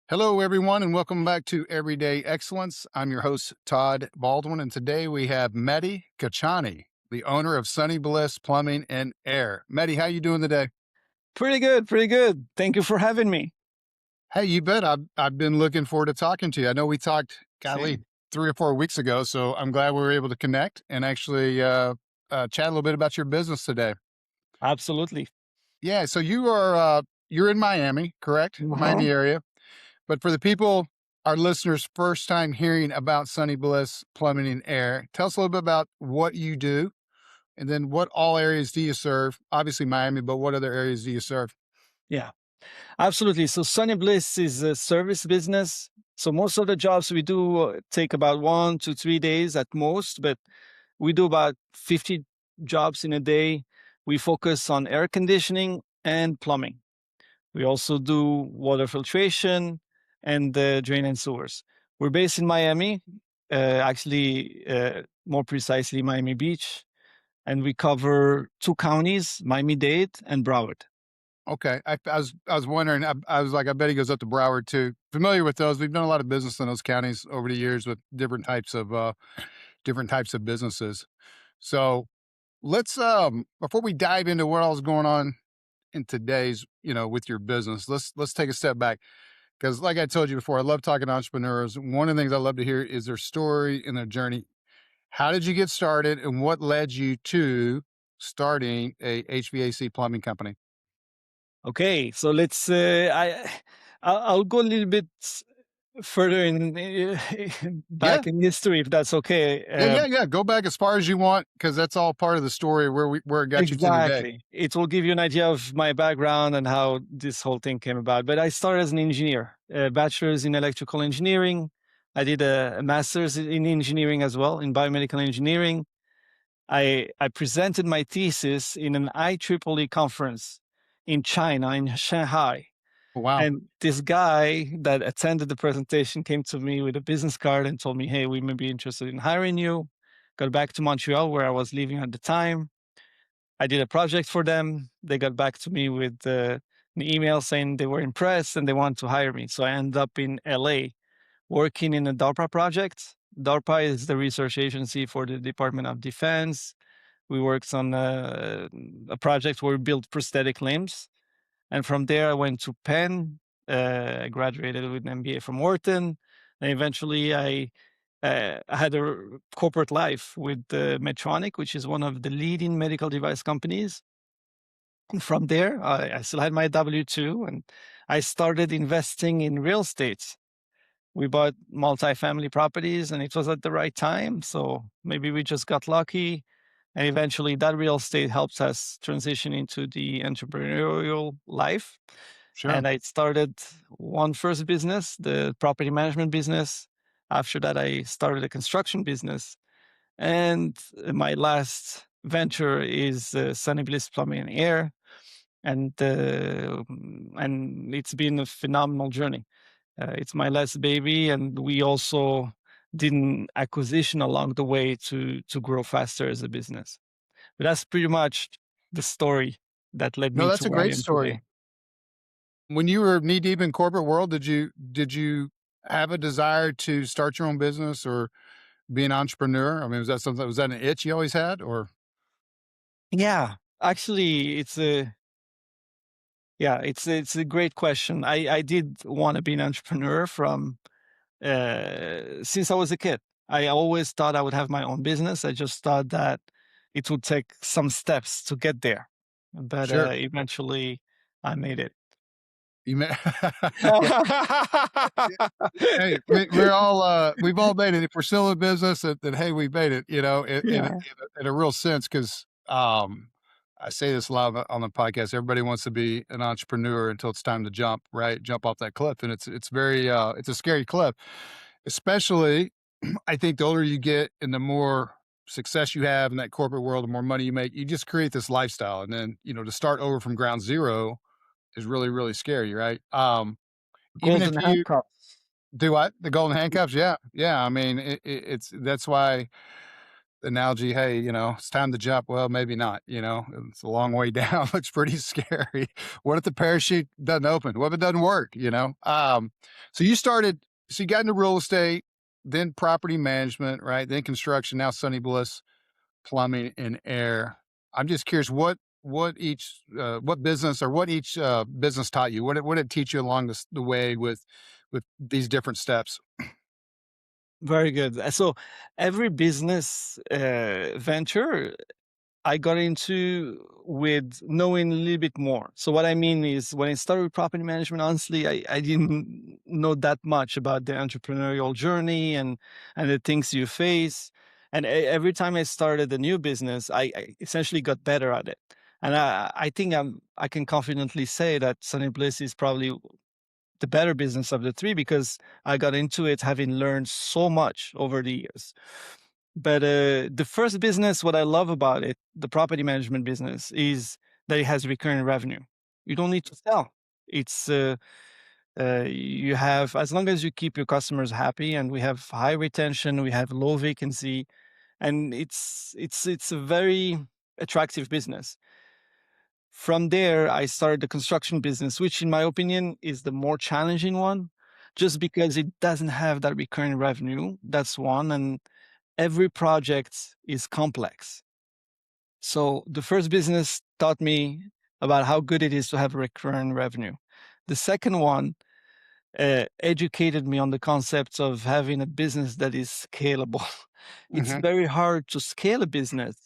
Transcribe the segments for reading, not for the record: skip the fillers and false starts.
Hello, everyone, and welcome back to Everyday Excellence. I'm your host, Todd Baldwin, and today we have Mehdi Khachani, the owner of Sunny Bliss Plumbing and Air. Mehdi, how you doing today? Pretty good, pretty good. Thank you for having me. Hey, you bet. I've been looking forward to talking to you. I know we talked, golly, Same. 3 or 4 weeks ago, so I'm glad we were able to connect and actually chat a little bit about your business today. Absolutely. Yeah, so you're in Miami, correct? Uh-huh. Miami area. But for the people, our listeners, first time hearing about Sunny Bliss Plumbing and Air, tell us a little bit about what you do, and then what all areas do you serve? Obviously Miami, but what other areas do you serve? Yeah, absolutely. So Sunny Bliss is a service business. So most of the jobs we do take about 1 to 3 days at most, but we do about 50 jobs in a day. We focus on air conditioning and plumbing. We also do water filtration and drain and sewers. We're based in Miami, more precisely Miami Beach, and we cover 2 counties, Miami-Dade and Broward. Okay, I was wondering. I was like, I bet he goes up to Broward too. Familiar with those? We've done a lot of business in those counties over the years with different types of businesses. So let's before we dive into what all's going on in today's with your business, let's take a step back. Because, like I told you before, I love talking to entrepreneurs. One of the things I love to hear is their story and their journey. How did you get started, and what led you to starting a HVAC plumbing company? Okay, so let's. I'll go a little bit further in Yeah, back in history, if that's okay. yeah. Go back as far as you want, because that's all part of the story where it got you to today. Exactly. It will give you an idea of my background and how this whole thing came about. But I started as an engineer, a bachelor's in electrical engineering. I did a master's in engineering as well, in biomedical engineering. I presented my thesis in an IEEE conference in China, in Shanghai. Wow, And this guy that attended the presentation came to me with a business card and told me, hey, we may be interested in hiring you. Got back to Montreal, where I was living at the time. I did a project for them. They got back to me with an email saying they were impressed and they want to hire me. So I ended up in LA working in a DARPA project. DARPA is the research agency for the Department of Defense. We worked on a project where we built prosthetic limbs. And from there, I went to Penn. I graduated with an MBA from Wharton. And eventually, I had a corporate life with Medtronic, which is one of the leading medical device companies. And from there, I still had my W 2 and I started investing in real estate. We bought multifamily properties and it was at the right time. So maybe we just got lucky. And eventually, that real estate helps us transition into the entrepreneurial life. sure. And I started one first business, the property management business. After that, I started a construction business. And my last venture is Sunny Bliss Plumbing and Air. And it's been a phenomenal journey. It's my last baby, and we also did an acquisition along the way to grow faster as a business. But that's pretty much the story that led No, me to that's a where I great am story. today. When you were knee deep in corporate world, did you have a desire to start your own business or be an entrepreneur? I mean, was that an itch you always had, or Yeah, actually, it's a great question. I did want to be an entrepreneur from since I was a kid. I always thought I would have my own business. I just thought that it would take some steps to get there, but sure? eventually I made it. You may, yeah. Hey, we've all made it. If we're still in business, then hey, we made it. Yeah, In a real sense, because I say this a lot on the podcast. Everybody wants to be an entrepreneur until it's time to jump, right? Jump off that cliff, and it's very it's a scary cliff, especially. I think the older you get and the more success you have in that corporate world, the more money you make, you just create this lifestyle, and then to start over from ground zero is really really scary, right? Even if golden you handcuffs. do what? The golden handcuffs? Yeah, yeah. I mean, it's that's why. analogy, hey, it's time to jump. Well, maybe not, it's a long way down. Looks pretty scary. What if the parachute doesn't open? What if it doesn't work? So so you got into real estate, then property management, right? Then construction, now Sunny Bliss Plumbing and Air. I'm just curious what business or what each business taught you. What did it teach you along the way with these different steps? Very good. So every business venture I got into with knowing a little bit more. So what I mean is when I started with property management, honestly, I didn't know that much about the entrepreneurial journey and the things you face. And every time I started a new business, I essentially got better at it. And I think I can confidently say that Sunny Bliss is probably the better business of the three because I got into it having learned so much over the years. But the first business, what I love about it, the property management business, is that it has recurring revenue. You don't need to sell. It's you have as long as you keep your customers happy, and we have high retention, we have low vacancy, and it's a very attractive business. From there, I started the construction business, which, in my opinion, is the more challenging one, just because it doesn't have that recurring revenue. That's one, and every project is complex. So the first business taught me about how good it is to have recurring revenue. The second one educated me on the concepts of having a business that is scalable. It's Hmm. very hard to scale a business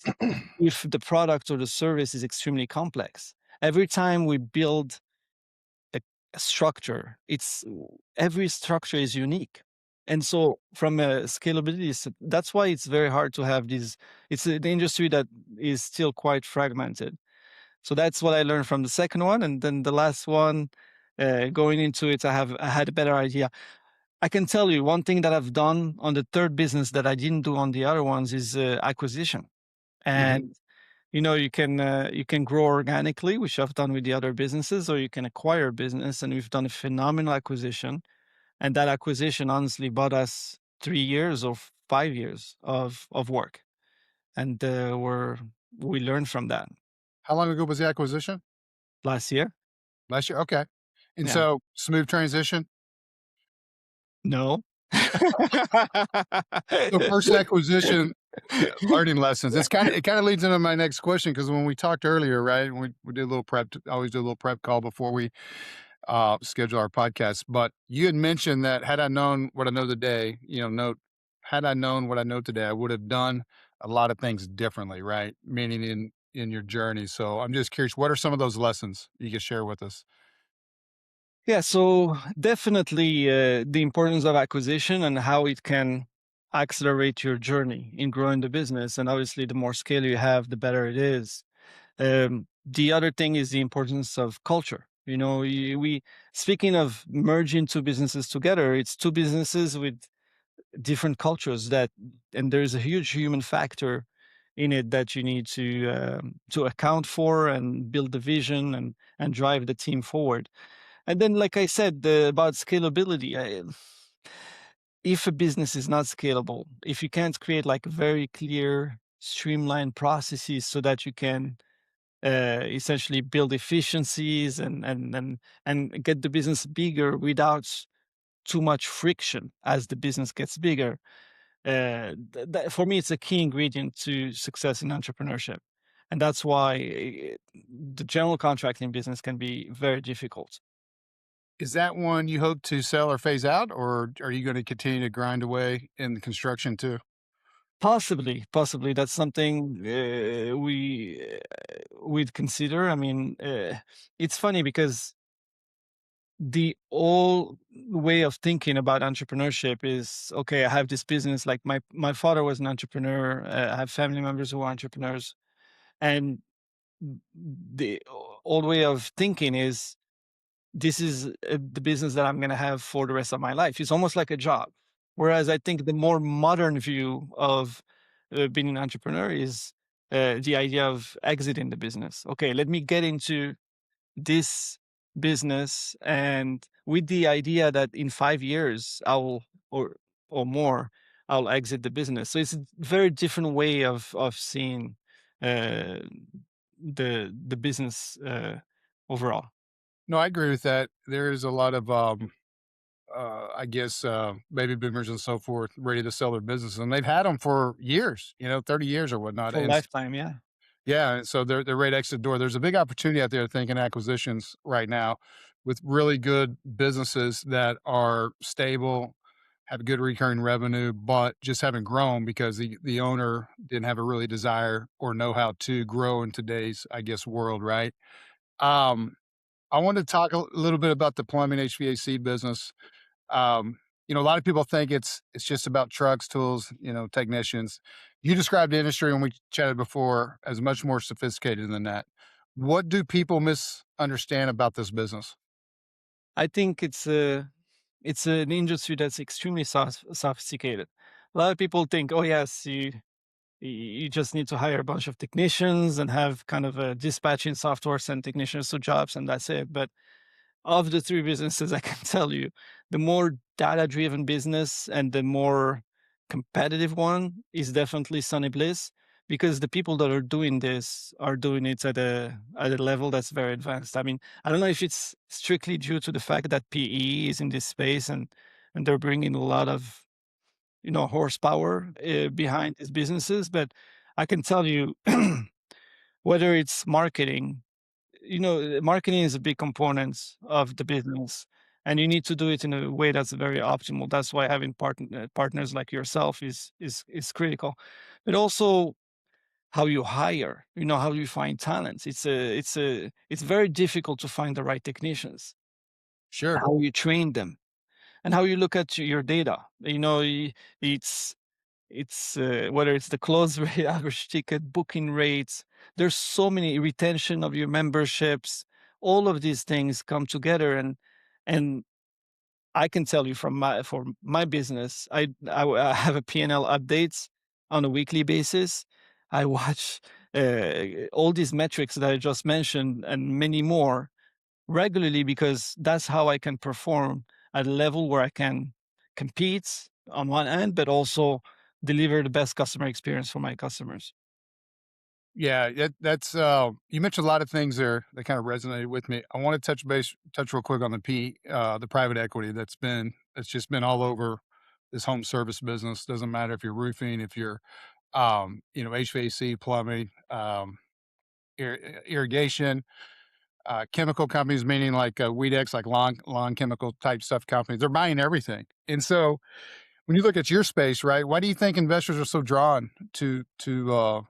if the product or the service is extremely complex. Every time we build a, a structure, it's every structure is unique. And so from a scalability, that's why it's very hard to have these. It's an industry that is still quite fragmented. So that's what I learned from the second one. And then the last one, going into it, I had a better idea. I can tell you one thing that I've done on the third business that I didn't do on the other ones is acquisition. Hmm. And you can grow organically, which I've done with the other businesses, or you can acquire a business, and we've done a phenomenal acquisition. And that acquisition honestly bought us 3 years or 5 years of work, and we learned from that How long ago was the acquisition? last year. Last year? Okay. And Yeah, so smooth transition? no. So first acquisition, learning lessons. It kinda leads into my next question because when we talked earlier, right, we did a little prep I always do a little prep call before we, schedule our podcast, but you had mentioned that had I known what I know today, had I known what I know today, I would have done a lot of things differently, right? Meaning in your journey. So I'm just curious, what are some of those lessons you can share with us? Yeah, so definitely the importance of acquisition and how it can accelerate your journey in growing the business. And obviously, the more scale you have, the better it is. The other thing is the importance of culture. You know, we speaking of merging two businesses together, it's two businesses with different cultures and there's a huge human factor in it that you need to account for and build the vision and drive the team forward. And then, like I said, about scalability, if a business is not scalable, if you can't create like very clear, streamlined processes so that you can essentially build efficiencies and get the business bigger without too much friction as the business gets bigger, for me, it's a key ingredient to success in entrepreneurship. And that's why the general contracting business can be very difficult. Is that one you hope to sell or phase out, or are you gonna continue to grind away in the construction too? Possibly, that's something we'd consider. I mean, it's funny because the old way of thinking about entrepreneurship is okay. I have this business. Like my father was an entrepreneur. I have family members who are entrepreneurs, and the old way of thinking is this is the business that I'm going to have for the rest of my life. It's almost like a job. Whereas I think the more modern view of being an entrepreneur is the idea of exiting the business. Okay, let me get into this business, and with the idea that in 5 years I will, or more, I'll exit the business. So it's a very different way of seeing uh, the business overall. No, I agree with that. There is a lot of, I guess, baby boomers and so forth ready to sell their businesses, and they've had them for years, 30 years or whatnot. For a lifetime, yeah. Yeah, and so they're ready to exit the door. There's a big opportunity out there, I think, in acquisitions right now with really good businesses that are stable, have good recurring revenue, but just haven't grown because the owner didn't have a really desire or know how to grow in today's, I guess, world, right? Um, I want to talk a little bit about the plumbing HVAC business. Um, a lot of people think it's just about trucks, tools, technicians. You described the industry when we chatted before as much more sophisticated than that. What do people misunderstand about this business? I think it's an industry that's extremely sophisticated. A lot of people think, oh yes, you just need to hire a bunch of technicians and have kind of a dispatching software, send technicians to jobs, and that's it. But of the three businesses, I can tell you, the more data-driven business and the more competitive one is definitely Sunny Bliss, because the people that are doing this are doing it at a level that's very advanced. I mean, I don't know if it's strictly due to the fact that PE is in this space and they're bringing a lot of horsepower behind these businesses, but I can tell you, whether it's marketing, marketing is a big component of the business, and you need to do it in a way that's very optimal. That's why having partners like yourself is critical, but also how you hire, how you find talents. It's very difficult to find the right technicians. Sure. How you train them and how you look at your data. It's whether it's the close rate, average ticket, booking rates. There's so many retention of your memberships. All of these things come together, and I can tell you for my business, I have a P&L updates on a weekly basis. I watch all these metrics that I just mentioned and many more regularly because that's how I can perform at a level where I can compete on one end, but also deliver the best customer experience for my customers. Yeah, that's you mentioned a lot of things there that kind of resonated with me. I want to touch real quick on the private equity that's just been all over this home service business. Doesn't matter if you're roofing, if you're HVAC, plumbing, irrigation, chemical companies, meaning like Weedex, like lawn chemical type stuff companies. They're buying everything, and so when you look at your space, right? Why do you think investors are so drawn to the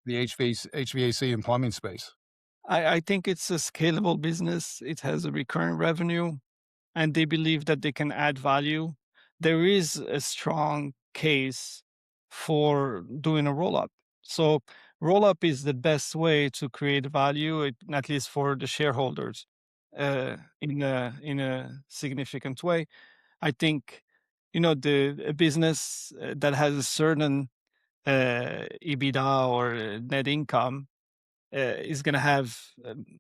HVAC and plumbing space? I think it's a scalable business. It has a recurring revenue, and they believe that they can add value. There is a strong case for doing a roll up. So, roll up is the best way to create value, at least for the shareholders, in a significant way. I think a business that has a certain EBITDA or net income is going to have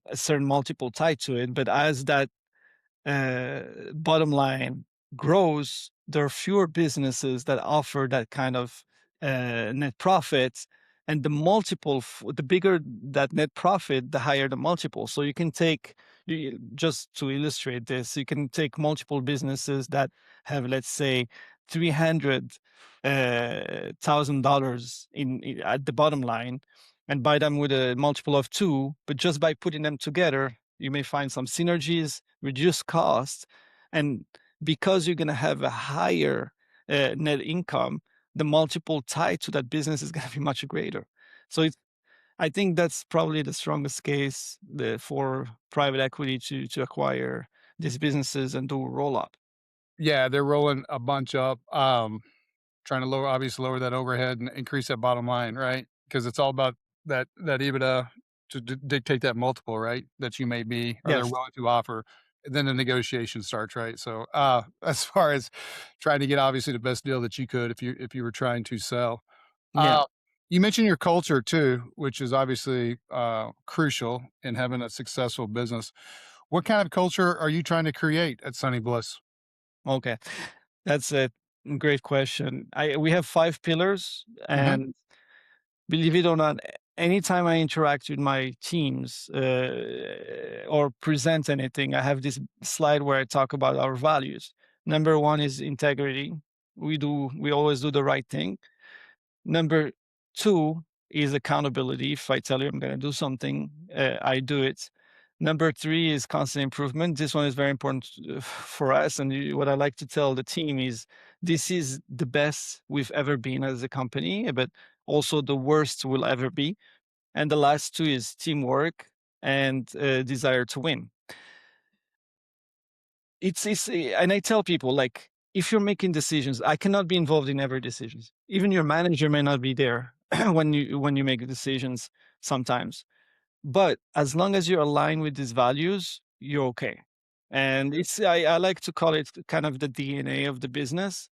a certain multiple tied to it. But as that bottom line grows, there are fewer businesses that offer that kind of net profit. And the multiple, the bigger that net profit, the higher the multiple. So you can take, just to illustrate this, you can take multiple businesses that have, let's say, $300,000 at the bottom line, and buy them with a multiple of two. But just by putting them together, you may find some synergies, reduce costs, and because you're going to have a higher net income, the multiple tied to that business is going to be much greater. So I think that's probably the strongest case for private equity to acquire these businesses and do a roll up. Yeah, they're rolling a bunch up, trying to obviously lower that overhead and increase that bottom line, right? Because it's all about that EBITDA to dictate that multiple, right? That you may be or they're Yes. willing to offer. And then the negotiation starts, right? So, as far as trying to get obviously the best deal that you could if you were trying to sell. Yeah. Uh, you mentioned your culture too, which is obviously crucial in having a successful business. What kind of culture are you trying to create at Sunny Bliss? Okay. That's it. Great question. We have 5 pillars, Hmm. and believe it or not, anytime I interact with my teams, or present anything, I have this slide where I talk about our values. Number 1 is integrity. We always do the right thing. Number 2 is accountability. If I tell you I'm gonna do something, I do it. Number 3 is constant improvement. This one is very important for us, and what I like to tell the team is, this is the best we've ever been as a company, but also the worst we'll ever be. And the last 2 is teamwork and, desire to win. And I tell people, like, if you're making decisions, I cannot be involved in every decisions. Even your manager may not be there when you make decisions sometimes. But as long as you're aligned with these values, you're okay. And I like to call it kind of the DNA of the business,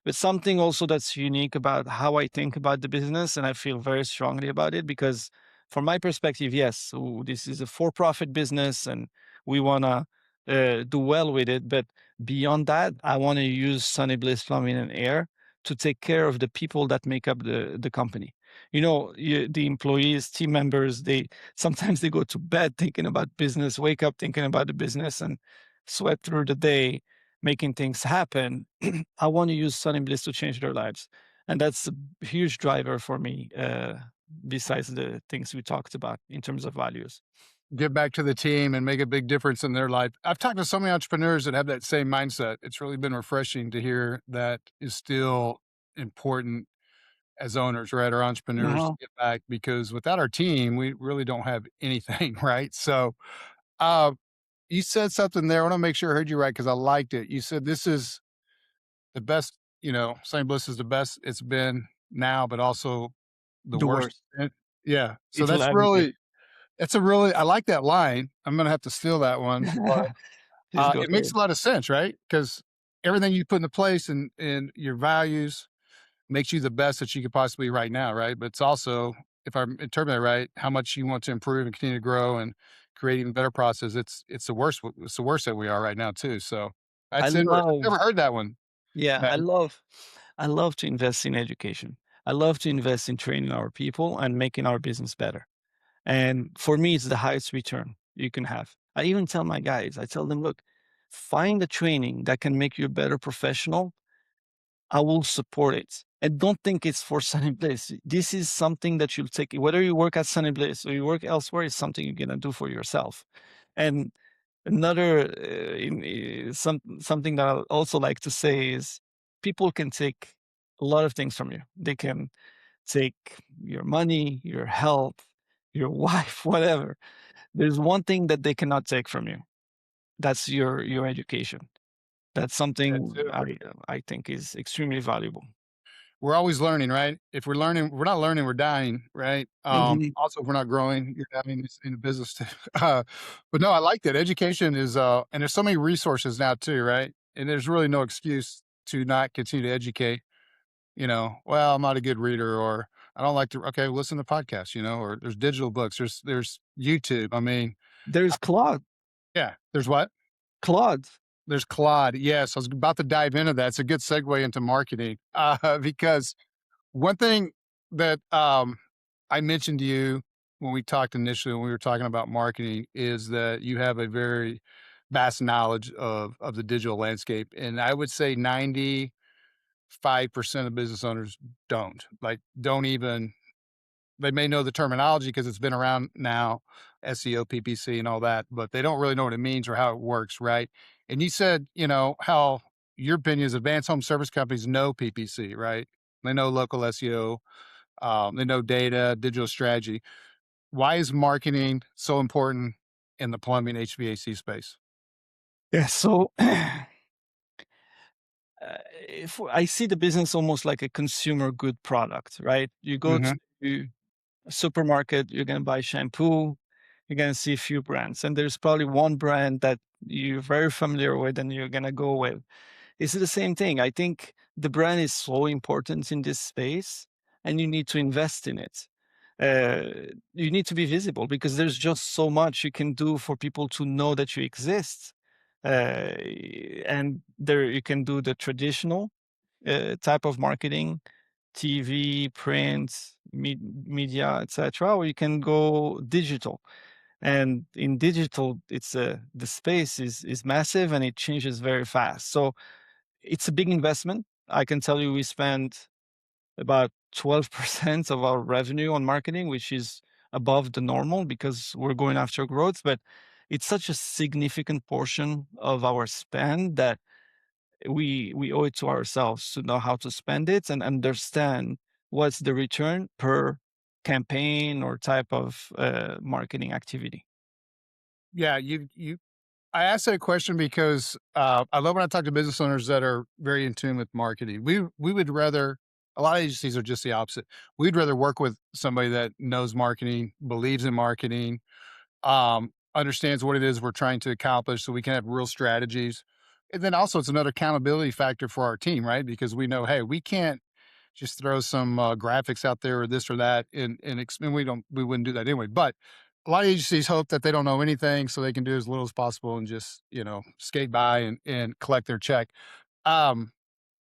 but something also that's unique about how I think about the business, and I feel very strongly about it because, from my perspective, yes, so this is a for-profit business, and we want to do well with it. But beyond that, I want to use Sunny Bliss Plumbing and Air to take care of the people that make up the company. The employees, team members, they sometimes they go to bed thinking about business, wake up thinking about the business, and sweat through the day making things happen. I want to use Sunny Bliss to change their lives. And that's a huge driver for me, besides the things we talked about in terms of values. Give back to the team and make a big difference in their life. I've talked to so many entrepreneurs that have that same mindset. It's really been refreshing to hear that is still important as owners, right? Or entrepreneurs to Uh-huh. get back because without our team, we really don't have anything, right? So, uh, you said something there. I want to make sure I heard you right because I liked it. You said this is the best, St. Bliss is the best it's been now, but also the The worst. worst. Yeah. So It will ever be. I like that line. I'm going to have to steal that one. Please go It for makes it. a lot of sense, right? Because everything you put into place and your values makes you the best that you could possibly be right now, right? But it's also, if I'm interpreting that right, how much you want to improve and continue to grow and create even better process. It's the worst that we are right now too. So I that's interesting. love, Never heard that one. yeah, Yeah. I love to invest in education. I love to invest in training our people and making our business better. And for me, it's the highest return you can have. I even tell my guys, I tell them, look, find a training that can make you a better professional. I will support it. And don't think it's for Sunny Bliss. This is something that you'll take, whether you work at Sunny Bliss or you work elsewhere, it's something you're gonna do for yourself. And another something that I also like to say is, people can take a lot of things from you. They can take your money, your health, your wife, whatever. There's one thing that they cannot take from you. That's your education. That's That something too. I think is extremely valuable. We're always learning, right? If we're not learning, we're dying, right? Mhm. Also, if we're not growing, you're dying in the business too. Uh, but no, I like that. Education is, and there's so many resources now too, right? And there's really no excuse to not continue to educate. Well, I'm not a good reader, or I don't like to. Okay, listen to podcasts, or there's digital books. There's YouTube. I mean, There's Claude. yeah. There's what? Claude. There's Claude. Yes, I was about to dive into that. It's a good segue into marketing because one thing that, I mentioned to you when we talked initially, when we were talking about marketing, is that you have a very vast knowledge of the digital landscape, and I would say 95% of business owners don't. Like, don't even they may know the terminology because it's been around now, SEO, PPC, and all that, but they don't really know what it means or how it works, right? And you said, how your opinion is advanced home service companies know PPC, right? They know local SEO, they know data, digital strategy. Why is marketing so important in the plumbing HVAC space? Yeah, so if I see the business almost like a consumer good product, right? You go Mhm. to a supermarket, you're gonna buy shampoo, you're gonna see a few brands, and there's probably one brand that you're very familiar with and you're gonna go with. It's the same thing. I think the brand is so important in this space, and you need to invest in it. You need to be visible because there's just so much you can do for people to know that you exist. And there you can do the traditional. type of marketing, TV, print, media, etc., or you can go digital. And in digital, it's the space is massive and it changes very fast. So it's a big investment. I can tell you, we spend about 12% of our revenue on marketing, which is above the normal because we're going after growth. But it's such a significant portion of our spend that we owe it to ourselves to know how to spend it and understand what's the return per campaign or type of marketing activity. Yeah, you I asked that question because, I love when I talk to business owners that are very in tune with marketing. We would rather a lot of agencies are just the opposite. We'd rather work with somebody that knows marketing, believes in marketing, understands what it is we're trying to accomplish so we can have real strategies. And then also it's another accountability factor for our team, right? Because we know, hey, we can't just throw some graphics out there or this or that, and we wouldn't do that anyway. But a lot of agencies hope that they don't know anything, so they can do as little as possible and just skate by and collect their check. Um,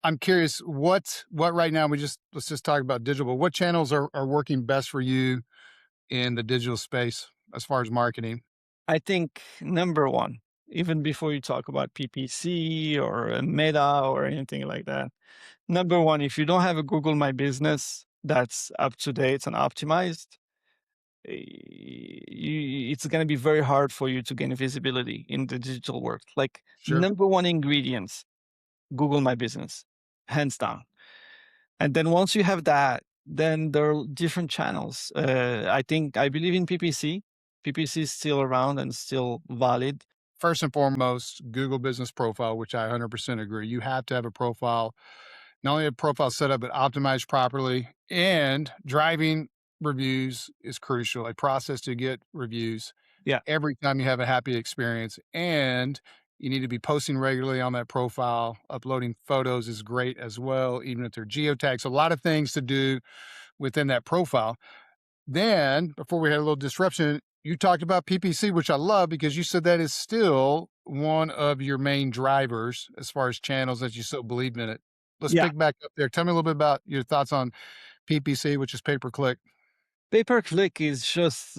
I'm curious, what right now let's just talk about digital. What channels are working best for you in the digital space as far as marketing? I think number one, even before you talk about PPC or Meta or anything like that, number one, if you don't have a Google My Business that's up to date and optimized, it's going to be very hard for you to gain visibility in the digital world. Like Sure. number one ingredients, Google My Business, hands down. And then once you have that, then there are different channels. I believe in PPC. PPC is still around and still valid. First and foremost, Google Business Profile, which I 100% agree. You have to have a profile, not only a profile set up, but optimized properly. And driving reviews is crucial. A process to get reviews Yeah. every time you have a happy experience. And you need to be posting regularly on that profile. Uploading photos is great as well, even if they're geotags. A lot of things to do within that profile. Then, before we had a little disruption, you talked about PPC, which I love because you said that is still one of your main drivers as far as channels that you so believe in it. Let's Yeah. pick back up there. Tell me a little bit about your thoughts on PPC, which is pay per click. Pay per click is just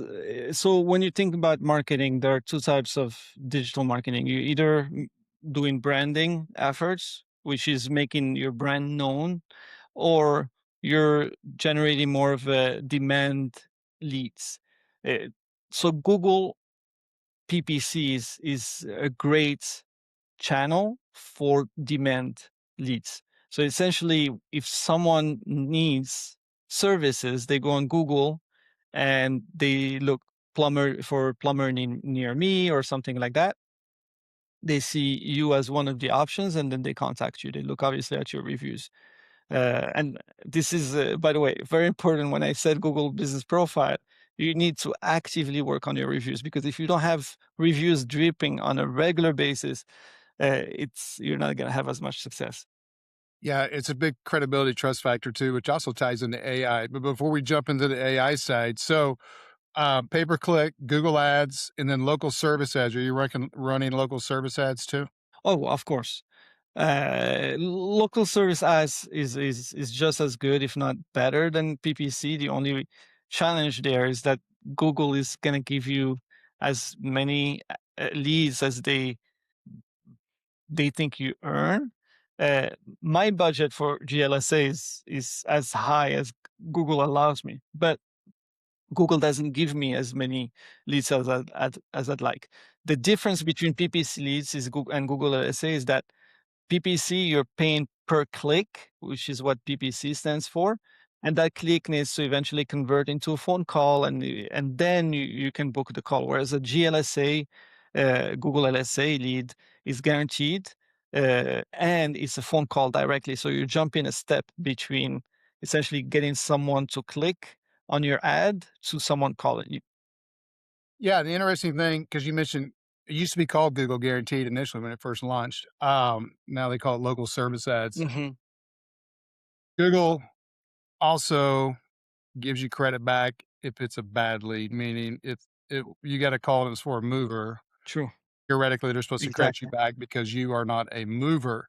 so when you think about marketing, there are two types of digital marketing. You either doing branding efforts, which is making your brand known, or you're generating more of a demand leads. Uh, so Google PPC is a great channel for demand leads. So essentially, if someone needs services, they go on Google and they look plumber near me or something like that. They see you as one of the options, and then they contact you. They look obviously at your reviews. And this is, by the way, very important. When I said Google Business Profile, you need to actively work on your reviews because if you don't have reviews dripping on a regular basis, it's you're not going to have as much success. Yeah, it's a big credibility trust factor too, which also ties into AI. But before we jump into the AI side, so pay per click, Google Ads, and then local service ads. Are you running local service ads too? Oh, of course. Local service ads is just as good, if not better, than PPC. The only challenge there is that Google is going to give you as many leads as they think you earn. Uh, my budget for GLSA is as high as Google allows me, but Google doesn't give me as many leads as I'd like. The difference between PPC leads and Google LSA is that PPC, you're paying per click, which is what PPC stands for. And that click needs to eventually convert into a phone call, and then you can book the call. Whereas a GLSA, Google LSA lead is guaranteed, and it's a phone call directly. So you jump in a step between essentially getting someone to click on your ad to someone calling you. Yeah, the interesting thing, because you mentioned it used to be called Google Guaranteed initially when it first launched. Now they call it local service ads. Hmm. Google also gives you credit back if it's a bad lead, meaning if you got a call and it's for a mover, True. theoretically they're supposed to credit you Exactly. back because you are not a mover.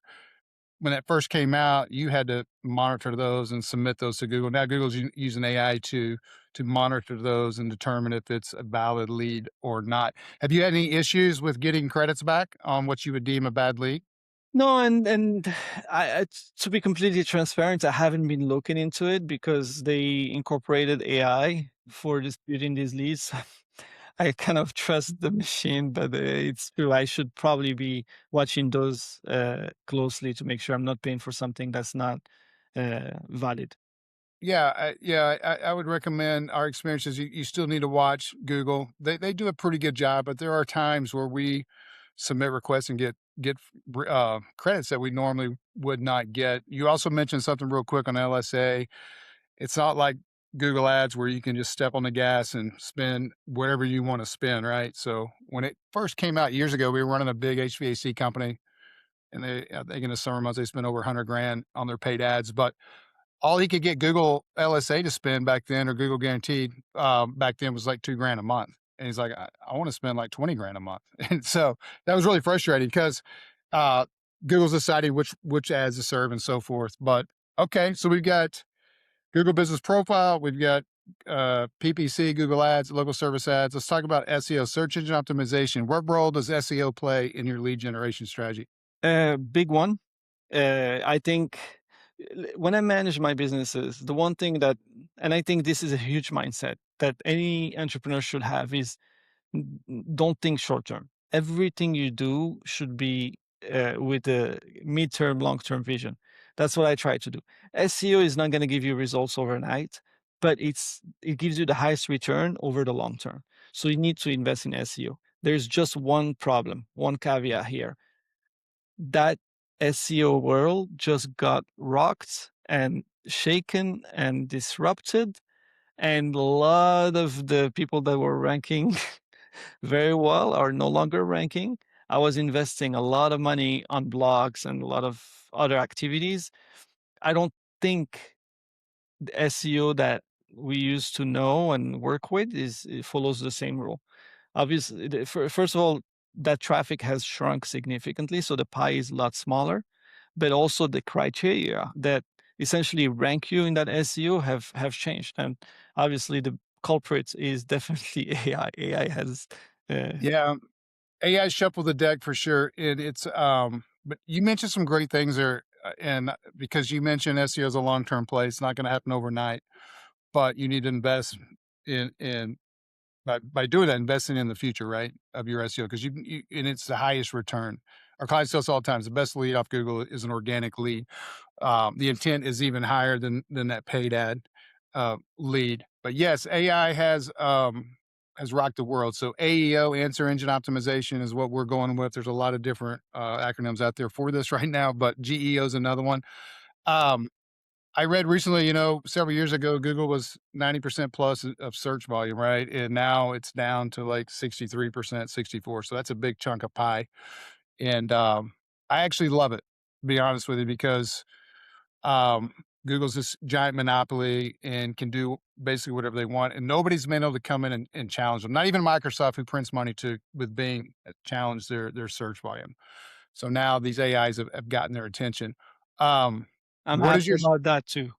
when that first came out, you had to monitor those and submit those to Google. Now Google's using AI to monitor those and determine if it's a valid lead or not. Have you had any issues with getting credits back on what you would deem a bad lead? No, and to be completely transparent, I haven't been looking into it because they incorporated AI for disputing these leads. I kind of trust the machine, but it's true. I should probably be watching those closely to make sure I'm not paying for something that's not valid. Yeah, I would recommend our experiences. You still need to watch Google. They do a pretty good job, but there are times where we submit requests and get credits that we normally would not get. You also mentioned something real quick on LSA. It's not like Google Ads where you can just step on the gas and spend whatever you want to spend, right? So when it first came out years ago, we were running a big HVAC company, and I think in the summer months they spent over 100 grand on their paid ads, but all he could get Google LSA to spend back then, or Google Guaranteed, back then was like 2 grand a month. And he's like, I want to spend like 20 grand a month. And so that was really frustrating because uh, Google's deciding which ads to serve and so forth. But okay, so we've got Google Business Profile, we've got PPC, Google Ads, local service ads. Let's talk about SEO, search engine optimization. What role does SEO play in your lead generation strategy? Big one. I think when I manage my businesses, the one thing that, and I think this is a huge mindset that any entrepreneur should have is don't think short term. Everything you do should be with a midterm, long term vision. That's what I try to do. SEO is not going to give you results overnight, but it gives you the highest return over the long term. So you need to invest in SEO. There's just one problem, one caveat here. That SEO world just got rocked and shaken and disrupted, and a lot of the people that were ranking very well are no longer ranking. I was investing a lot of money on blogs and a lot of other activities. I don't think the SEO that we used to know and work with is it follows the same rule. Obviously, first of all, that traffic has shrunk significantly, so the pie is a lot smaller. But also the criteria that essentially rank you in that SEO have changed, and obviously the culprit is definitely AI. AI has uh, Yeah, AI shuffled the deck for sure, and it's, but you mentioned some great things there, and because you mentioned SEO is a long-term play, it's not gonna happen overnight, but you need to invest in by doing that, investing in the future, right, of your SEO, 'cause you and it's the highest return. Our clients tell us all the time, the best lead off Google is an organic lead. The intent is even higher than that paid ad lead. But yes, AI has rocked the world. So AEO, answer engine optimization, is what we're going with. There's a lot of different acronyms out there for this right now, but GEO is another one. Um, I read recently, several years ago, Google was 90% plus of search volume, right? And now it's down to like 63%, 64. So that's a big chunk of pie. And I actually love it, to be honest with you, because um, Google's this giant monopoly and can do basically whatever they want, and nobody's been able to come in and challenge them. Not even Microsoft, who prints money to with Bing, challenge their search volume. So now these AIs have gotten their attention. Um, I'm what is happy your about that too.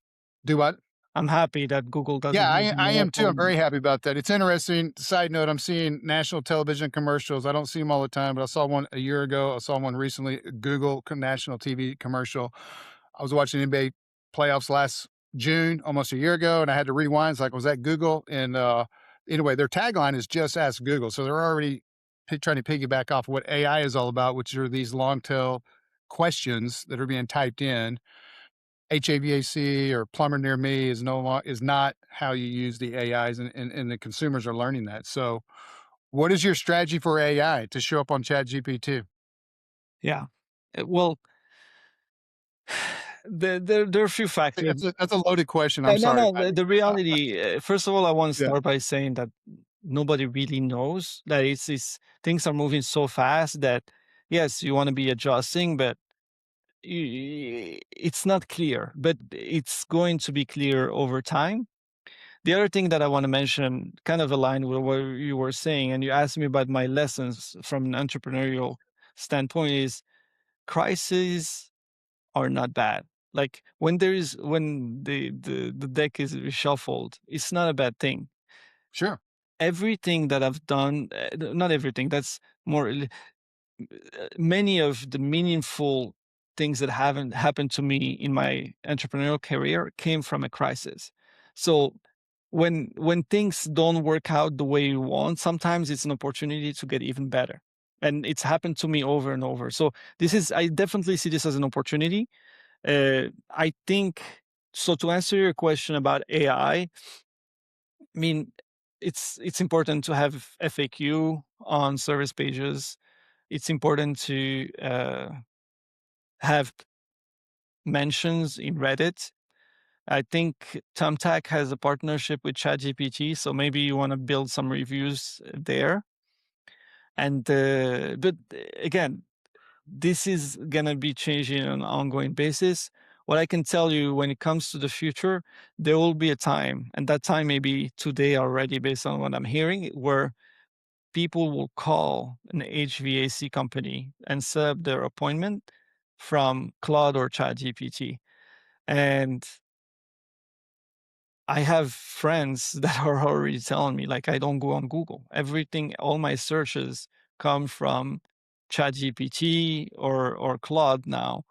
do what? I'm happy that Google Yeah, doesn't use I am too. I'm monopoly. very happy about that. It's interesting. Side note: I'm seeing national television commercials. I don't see them all the time, but I saw one a year ago. I saw one recently. Google national TV commercial. I was watching NBA playoffs last June, almost a year ago, and I had to rewind. It's like, was that Google? And anyway, their tagline is "Just Ask Google," so they're already trying to piggyback off what AI is all about, which are these long tail questions that are being typed in. HVAC or plumber near me is not how you use the AIs, and the consumers are learning that. So, what is your strategy for AI to show up on ChatGPT? Yeah. Well, there are a few factors. That's a loaded question. I'm No, sorry. no. The reality. First of all, I want to Yeah. start by saying that nobody really knows that it's things are moving so fast that yes, you want to be adjusting, but it's not clear. But it's going to be clear over time. The other thing that I want to mention, kind of aligned with what you were saying, and you asked me about my lessons from an entrepreneurial standpoint, is crises. are not bad. Like when the deck is reshuffled, it's not a bad thing. Sure. Everything that I've done, not everything, that's more many of the meaningful things that haven't happened to me in my entrepreneurial career came from a crisis. So when things don't work out the way you want, sometimes it's an opportunity to get even better. And it's happened to me over and over. So I definitely see this as an opportunity. I think so. To answer your question about AI, I mean, it's important to have FAQ on service pages. It's important to have mentions in Reddit. I think Thumbtack has a partnership with ChatGPT, so maybe you want to build some reviews there. And but again, this is gonna be changing on an ongoing basis. What I can tell you when it comes to the future, there will be a time, and that time may be today already, based on what I'm hearing, where people will call an HVAC company and set up their appointment from Claude or ChatGPT. And I have friends that are already telling me, like, I don't go on Google. Everything, all my searches come from ChatGPT or Claude now.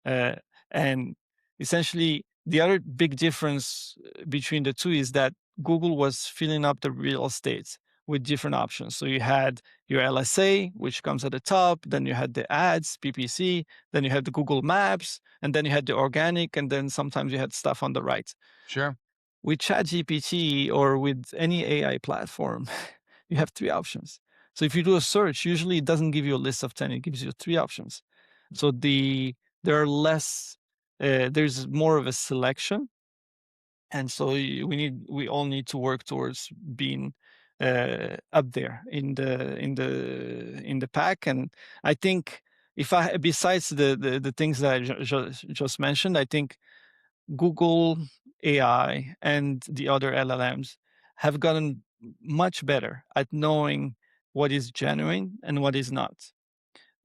Uh, and essentially, the other big difference between the two is that Google was filling up the real estate with different options. So you had your LSA, which comes at the top, then you had the ads, PPC, then you had the Google Maps, and then you had the organic, and then sometimes you had stuff on the right. Sure. With ChatGPT or with any AI platform, you have 3 options. So if you do a search, usually it doesn't give you a list of 10, it gives you 3 options. So there are less, there's more of a selection, and so we all need to work towards being up there in the pack. And I think if I besides the things that I just mentioned, I think Google AI and the other LLMs have gotten much better at knowing what is genuine and what is not.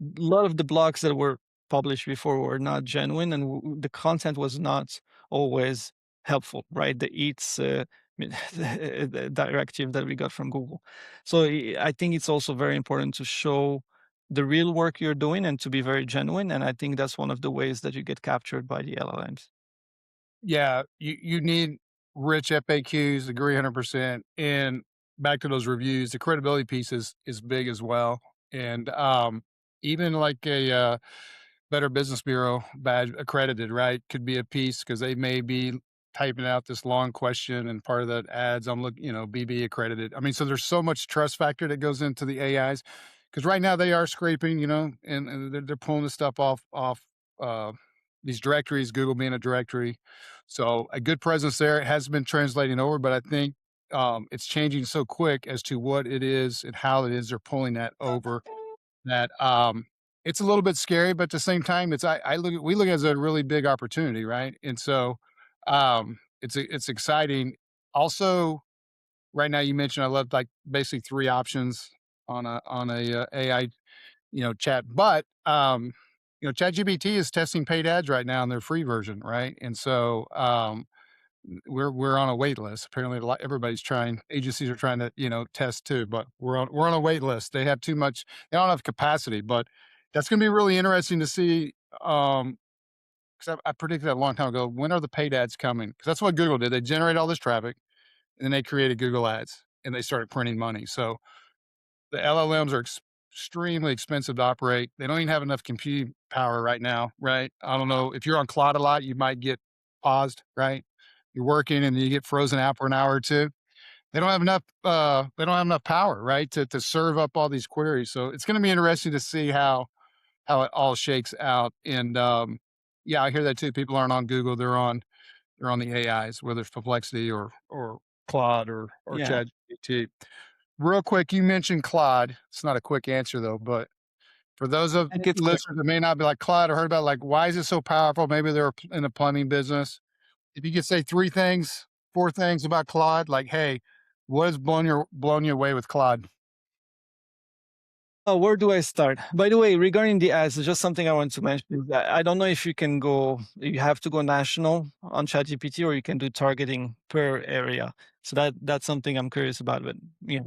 A lot of the blogs that were published before were not genuine, and the content was not always helpful, right? The eats the directive that we got from Google. So I think it's also very important to show the real work you're doing and to be very genuine. And I think that's one of the ways that you get captured by the LLMs. Yeah, you need rich FAQs, agree 100%, and back to those reviews, the credibility piece is big as well, and, even like a, Better Business Bureau badge accredited, right, could be a piece because they may be typing out this long question and part of that adds, I'm look BB accredited. I mean, so there's so much trust factor that goes into the AIs because right now they are scraping, and they're pulling the stuff off, uh, these directories, Google being a directory. So a good presence there. It has been translating over, but I think, it's changing so quick as to what it is and how it is they're pulling that over that, it's a little bit scary, but at the same time, I look at we look at it as a really big opportunity, right? And so, it's exciting. Also, right now you mentioned I love, like, basically 3 options on a AI, chat, but, ChatGPT is testing paid ads right now in their free version, right? And so, we're on a wait list. Apparently, a lot everybody's trying. Agencies are trying to test too, but we're on a wait list. They have too much. They don't have capacity, but that's going to be really interesting to see. Because I predicted that a long time ago. When are the paid ads coming? Because that's what Google did. They generate all this traffic, and then they created Google Ads, and they started printing money. So the LLMs are extremely expensive to operate. They don't even have enough computing power right now, right? I don't know if you're on Claude a lot, you might get paused, right? You're working and you get frozen out for an hour or two. They don't have enough. They don't have enough power, right, to serve up all these queries. So it's going to be interesting to see how it all shakes out. And yeah, I hear that too. People aren't on Google; they're on the AIs, whether it's Perplexity or Claude or Yeah. ChatGPT. Real quick, you mentioned Claude. It's not a quick answer though, but for those of And it's quick. listeners that may not be like Claude or heard about, like, why is it so powerful? Maybe they're in the plumbing business. If you could say 3 things, 4 things about Claude, like, hey, what has blown you away with Claude? Where do I start? By the way, regarding the ads, just something I want to mention is that I don't know if you can go, you have to go national on ChatGPT or you can do targeting per area. So that's something I'm curious about. But yeah,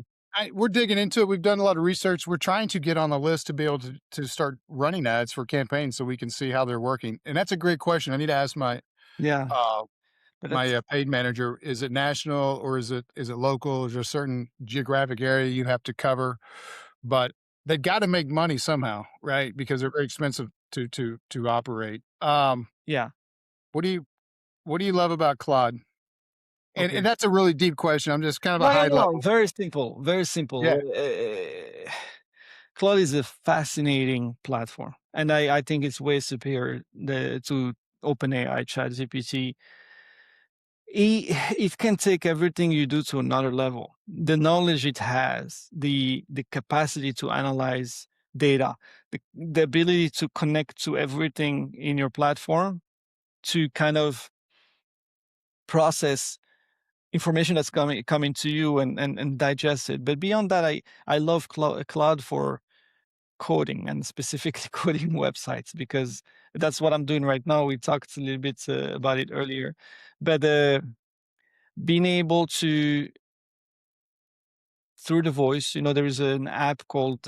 We're digging into it. We've done a lot of research. We're trying to get on the list to be able to start running ads for campaigns so we can see how they're working. And that's a great question. I need to ask yeah, uh, but my that's paid manager. Is it national or is it local? Is there a certain geographic area you have to cover? But they got to make money somehow, right? Because they're very expensive to operate. yeah, What do you what do you love about Claude? And okay. that's a really deep question. I'm just kind of a No, no, high no, level. very simple, very simple. Yeah. Claude is a fascinating platform, and I think it's way superior to OpenAI, ChatGPT. It can take everything you do to another level. The knowledge it has, the capacity to analyze data, the ability to connect to everything in your platform to kind of process information that's coming to you and digest it. But beyond that, I love Cloud for coding and specifically coding websites because that's what I'm doing right now. We talked a little bit about it earlier, but being able to through the voice, there is an app called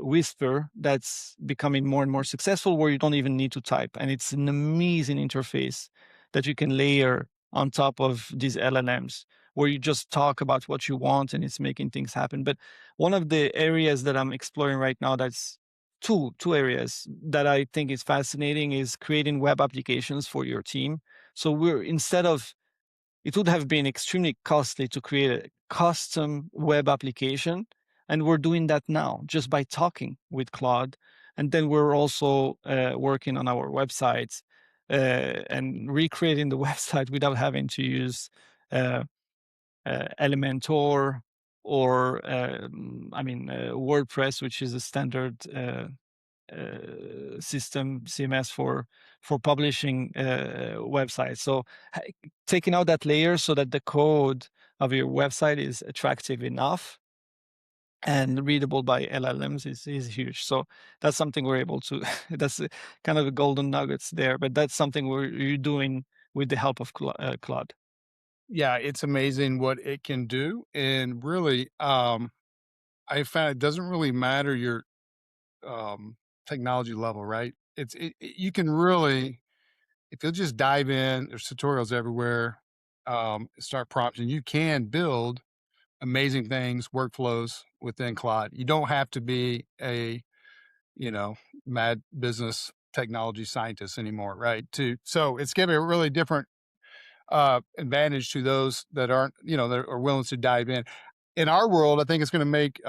Whisper that's becoming more and more successful where you don't even need to type. And it's an amazing interface that you can layer on top of these LLMs where you just talk about what you want and it's making things happen. But one of the areas that I'm exploring right now that's two areas that I think is fascinating is creating web applications for your team. So we're instead of it would have been extremely costly to create a custom web application. And we're doing that now just by talking with Claude. And then we're also working on our websites and recreating the website without having to use uh, Elementor or, WordPress, which is a standard system CMS for publishing websites. So taking out that layer so that the code of your website is attractive enough and readable by LLMs is huge. So that's something we're able to. That's kind of the golden nuggets there, but that's something you're doing with the help of Claude. Yeah, it's amazing what it can do. And really, I found it doesn't really matter your um technology level, right? You can really, if you'll just dive in, there's tutorials everywhere, start prompting, you can build amazing things, workflows within Claude. You don't have to be a, you know, mad business technology scientist anymore, right? So it's giving a really different advantage to those that aren't, that are willing to dive in. In our world, I think it's going to make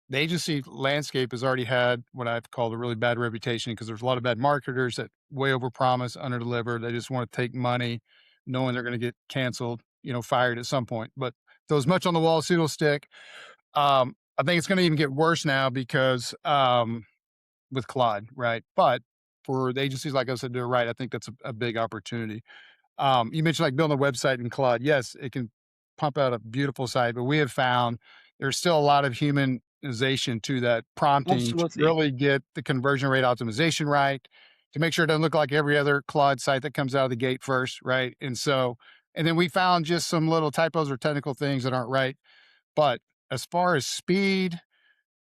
the agency landscape has already had what I've called a really bad reputation because there's a lot of bad marketers that way overpromise, underdeliver. They just want to take money, knowing they're going to get canceled, fired at some point. But those much on the wall, suit will stick. I think it's going to even get worse now because with Claude, right? But for the agencies like us that do it right, I think that's a big opportunity. You mentioned like building a website in Claude. Yes, it can pump out a beautiful site, but we have found there's still a lot of humanization to that prompting to Absolutely. really get the conversion rate optimization right, to make sure it doesn't look like every other Claude site that comes out of the gate first, right? And then we found just some little typos or technical things that aren't right. But as far as speed,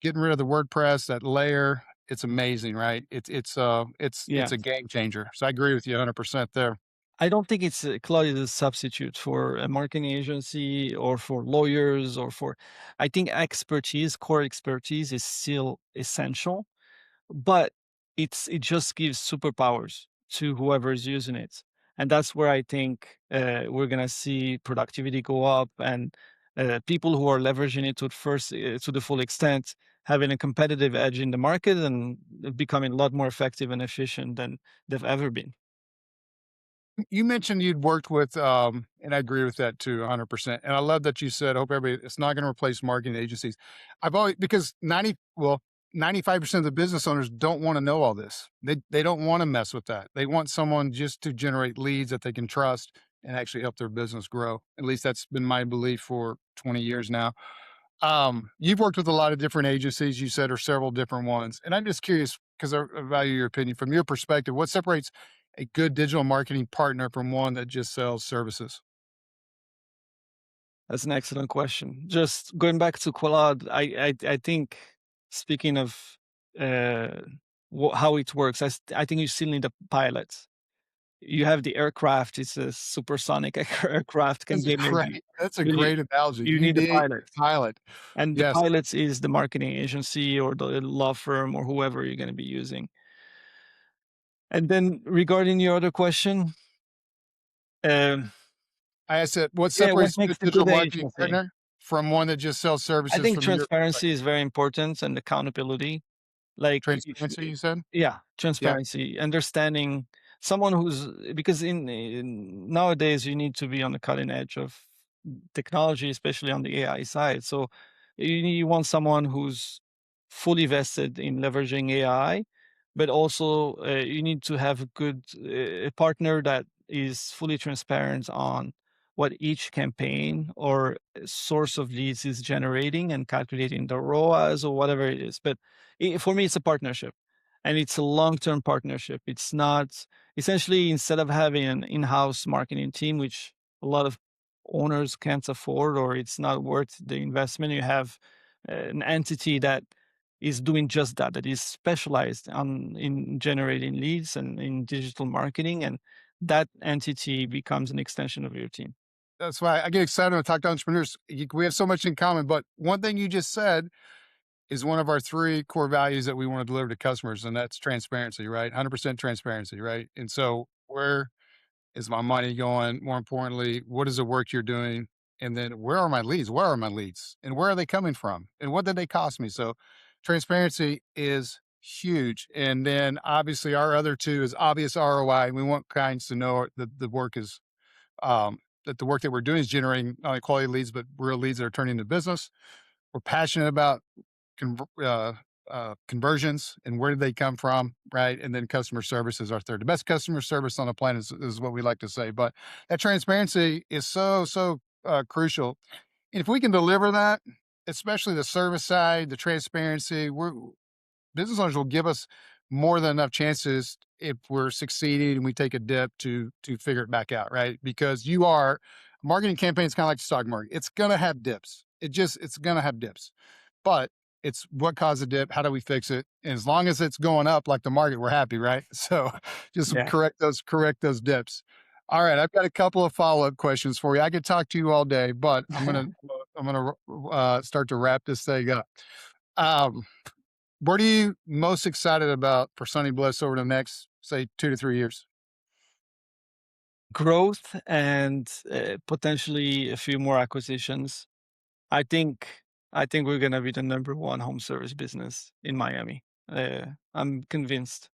getting rid of the WordPress, that layer, it's amazing, right? It's Yeah. a game changer. So I agree with you 100% there. I don't think it's Claude is a substitute for a marketing agency or for lawyers or for. I think expertise, core expertise, is still essential, but it just gives superpowers to whoever is using it, and that's where I think we're gonna see productivity go up and people who are leveraging it to the full extent having a competitive edge in the market and becoming a lot more effective and efficient than they've ever been. You mentioned you'd worked with, and I agree with that too, 100%. And I love that you said, I hope everybody, it's not going to replace marketing agencies. I've always, because 95% of the business owners don't want to know all this. They don't want to mess with that. They want someone just to generate leads that they can trust and actually help their business grow. At least that's been my belief for 20 years now. You've worked with a lot of different agencies, you said, or several different ones. And I'm just curious because I value your opinion. From your perspective, what separates a good digital marketing partner from one that just sells services? That's an excellent question. Just going back to Claude, I think speaking of uh, how it works, I think you still need a pilot. You have the aircraft; it's a supersonic aircraft can get maybe. That's a You need great analogy. you You need a need pilot, a pilot. and the Yes. pilot is the marketing agency or the law firm or whoever you're going to be using. And then regarding your other question, um, I said, what yeah, what separates a makes good a digital good marketing agency? partner from one that just sells I services think from your transparency perspective? is very important and accountability. Like, if Transparency, you said? yeah, Yep. transparency, understanding someone who's because in nowadays you need to be on the cutting edge of technology, especially on the AI side. So you want someone who's fully vested in leveraging AI, but also you need to have a good a partner that is fully transparent on what each campaign or source of leads is generating and calculating the ROAS or whatever it is. But for me, it's a partnership and it's a long-term partnership. It's not essentially instead of having an in-house marketing team, which a lot of owners can't afford or it's not worth the investment, you have an entity that is doing just that, that is specialized on in generating leads and in digital marketing, and that entity becomes an extension of your team. That's why I get excited when I talk to entrepreneurs. We have so much in common, but one thing you just said is one of our three core values that we want to deliver to customers, and that's transparency, right? 100% transparency, right? And so, where is my money going? More importantly, what is the work you're doing? And then, where are my leads? Where are my leads? And where are they coming from? And what did they cost me? So, transparency is huge. And then, obviously, our other two is obvious ROI. We want clients to know that the work is that the work that we're doing is generating not only quality leads, but real leads that are turning into business. We're passionate about conversions and where did they come from, right? And then customer service is our third. The best customer service on the planet is what we like to say. But that transparency is so crucial. And if we can deliver that, especially the service side, the transparency, business owners will give us more than enough chances if we're succeeding and we take a dip to figure it back out, right? Because you are marketing campaign is kind of like the stock market. It's gonna have dips. It's gonna have dips. But it's what caused the dip, how do we fix it? And as long as it's going up like the market, we're happy, right? So just Yeah. correct those dips. All right, I've got a couple of follow-up questions for you. I could talk to you all day, but I'm gonna start to wrap this thing up. Um, what are you most excited about for Sunny Bliss over the next, say, 2 to 3 years? Growth and potentially a few more acquisitions. I think I think we're gonna be the number one home service business in Miami. I'm convinced.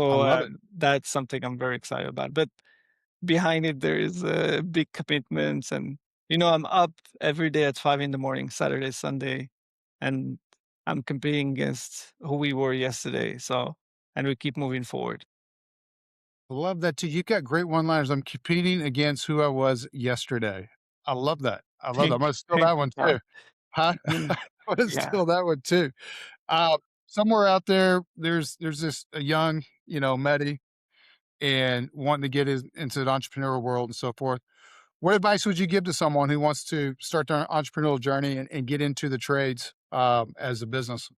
I So love it. that's something I'm very excited about. But behind it, there is big commitments, and I'm up every day at 5 in the morning, Saturday, Sunday, and I'm competing against who we were yesterday. So, and we keep moving forward. I love that too. You got great one-liners. I'm competing against who I was yesterday. I love that. I love that. I'm Thank, gonna steal thank that you, one Todd. too. Huh? Mm, I'm gonna yeah. steal that one too. Somewhere out there, there's this a young, Mehdi, and wanting to get into the entrepreneurial world and so forth. What advice would you give to someone who wants to start their entrepreneurial journey and get into the trades as a business?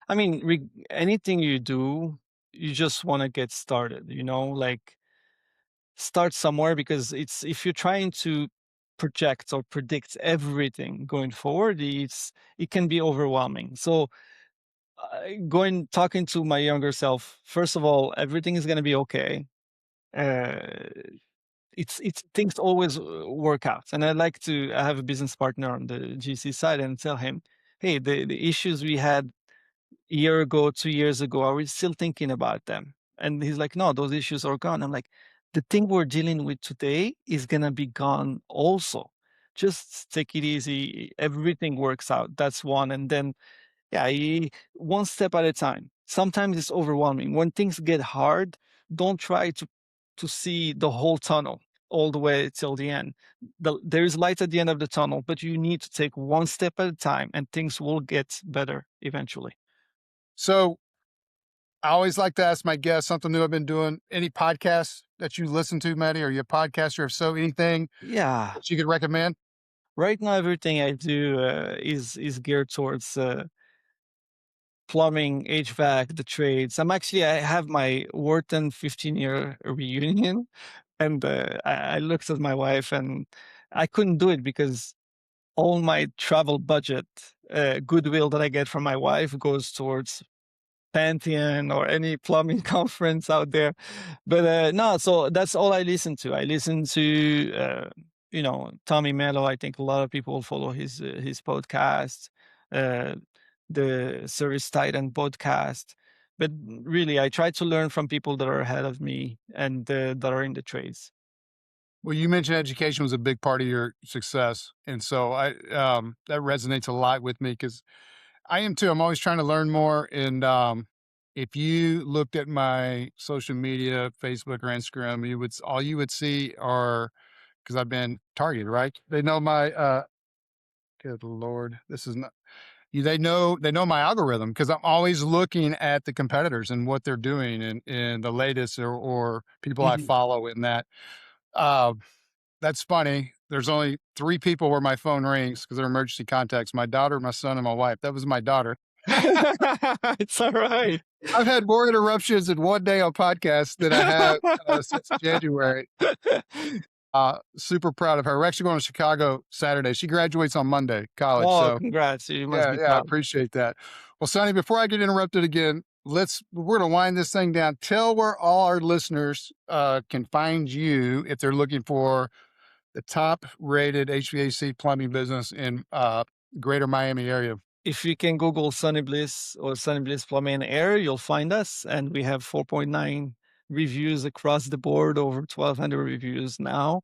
I mean, anything you do, you just want to get started, like start somewhere because it's if you're trying to project or predict everything going forward, it can be overwhelming. So, going talking to my younger self, first of all, everything is going to be okay. Uh, it's things always work out, and I have a business partner on the GC side and tell him, hey, the issues we had year ago, 2 years ago, are we still thinking about them? And he's like, no, those issues are gone. I'm like, the thing we're dealing with today is gonna be gone also. Just take it easy. Everything works out. That's one. And then, yeah, one step at a time. Sometimes it's overwhelming. When things get hard, don't try to see the whole tunnel. all the way till the end. There is light at the end of the tunnel, but you need to take one step at a time, and things will get better eventually. So I always like to ask my guests something new I've been doing. Any podcasts that you listen to, Maddie? Are you a podcaster? If so, anything Yeah. that you could recommend? Right now, everything I do is geared towards plumbing, HVAC, the trades. I have my Wharton 15-year reunion, and I looked at my wife, and I couldn't do it because all my travel budget, goodwill that I get from my wife goes towards Pantheon or any plumbing conference out there. But no, so that's all I listen to. I listen to Tommy Mello. I think a lot of people follow his podcast, uh, the Service Titan podcast. But really, I try to learn from people that are ahead of me and that are in the trades. Well, you mentioned education was a big part of your success, and so that resonates a lot with me because I am too. I'm always trying to learn more, and if you looked at my social media, Facebook or Instagram, all you would see are because I've been targeted, right? They know my good lord, this is not. They know my algorithm because I'm always looking at the competitors and what they're doing and the latest or people I Mhm. follow in that. Uh, that's funny. There's only 3 people where my phone rings because 'cause they're emergency contacts, my daughter, my son, and my wife. That was my daughter. It's all right. I've had more interruptions in one day on podcasts than I have, since January. Super proud of her. We're actually going to Chicago Saturday. She graduates on Monday, college, Oh, so congrats! You must yeah, be yeah, I proud. appreciate that. Well, Sonny, before I get interrupted again, we're gonna wind this thing down. Tell where all our listeners, can find you if they're looking for the top-rated HVAC plumbing business in, Greater Miami area. If you can Google Sunny Bliss or Sunny Bliss Plumbing and Air, you'll find us. And we have 4.9 reviews across the board, over 1,200 reviews now.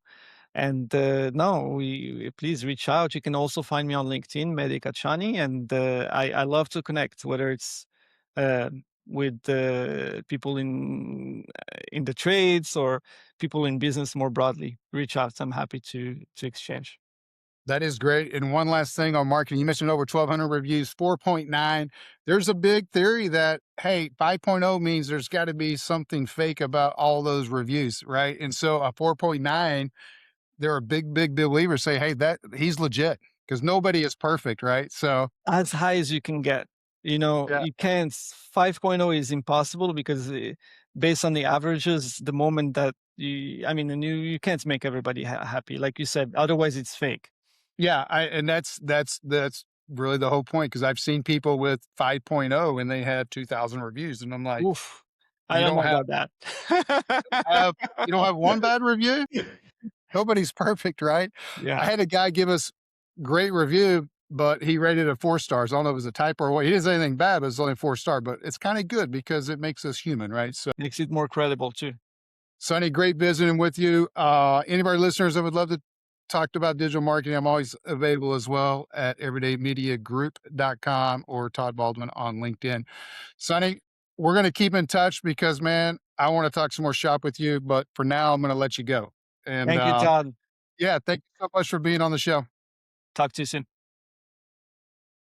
And no, please reach out. You can also find me on LinkedIn, Mehdi Khachani, and I love to connect, whether it's uh, with people in the trades or people in business more broadly. Reach out. I'm happy to exchange. That is great. And one last thing on marketing, you mentioned over 1,200 reviews, 4.9. There's a big theory that, hey, 5.0 means there's got to be something fake about all those reviews, right? And so a 4.9, there are big believers say, hey, that he's legit because nobody is perfect, right? So, As high as you can get. You know, yeah, you can't 5.0 is impossible because, based on the averages, the moment that and you can't make everybody happy, like you said, otherwise it's fake. yeah. And that's really the whole point because I've seen people with 5.0 and they had 2,000 reviews. And I'm like, Oof. I you don't don't know have, about that. have, you don't have one bad review. Nobody's perfect, right? I Yeah. had a guy give us great review, but he rated it 4 stars. I don't know if it was a typo or what. He didn't say anything bad, but it's only 4 star, but it's kind of good because it makes us human, right? So, Makes it more credible too. Sonny, great visiting with you. Any of our listeners that would love to talk about digital marketing, I'm always available as well at everydaymediagroup.com or Todd Baldwin on LinkedIn. Sonny, we're going to keep in touch because, man, I want to talk some more shop with you, but for now, I'm going to let you go. And Thank you, Todd. yeah, thank you so much for being on the show. Talk to you soon.